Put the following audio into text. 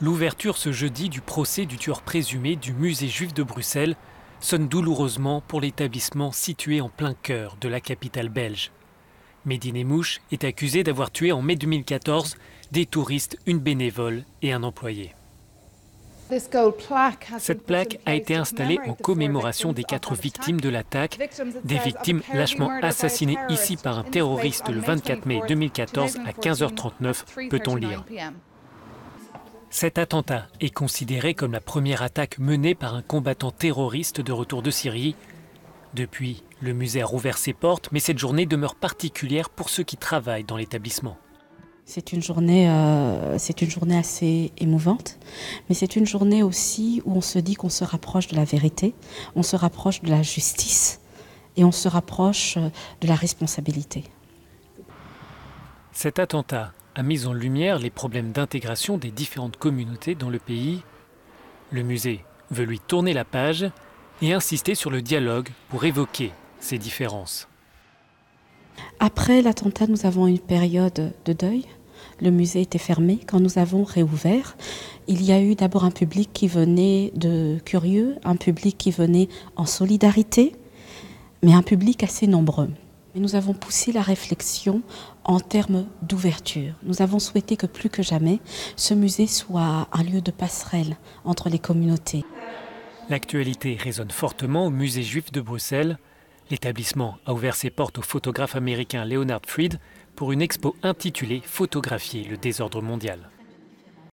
L'ouverture ce jeudi du procès du tueur présumé du musée juif de Bruxelles sonne douloureusement pour l'établissement situé en plein cœur de la capitale belge. Mehdi Nemmouche est accusé d'avoir tué en mai 2014 des touristes, une bénévole et un employé. Cette plaque a été installée en commémoration des 4 victimes de l'attaque, des victimes lâchement assassinées ici par un terroriste le 24 mai 2014 à 15h39, peut-on lire. Cet attentat est considéré comme la première attaque menée par un combattant terroriste de retour de Syrie. Depuis, le musée a rouvert ses portes, mais cette journée demeure particulière pour ceux qui travaillent dans l'établissement. C'est une journée assez émouvante, mais c'est une journée aussi où on se dit qu'on se rapproche de la vérité, on se rapproche de la justice et on se rapproche de la responsabilité. Cet attentat a mis en lumière les problèmes d'intégration des différentes communautés dans le pays. Le musée veut lui tourner la page et insister sur le dialogue pour évoquer ces différences. Après l'attentat, nous avons une période de deuil. Le musée était fermé. Quand nous avons réouvert, il y a eu d'abord un public qui venait de curieux, un public qui venait en solidarité, mais un public assez nombreux. Et nous avons poussé la réflexion en termes d'ouverture. Nous avons souhaité que plus que jamais, ce musée soit un lieu de passerelle entre les communautés. L'actualité résonne fortement au musée juif de Bruxelles. L'établissement a ouvert ses portes au photographe américain Leonard Freed pour une expo intitulée « Photographier le désordre mondial ».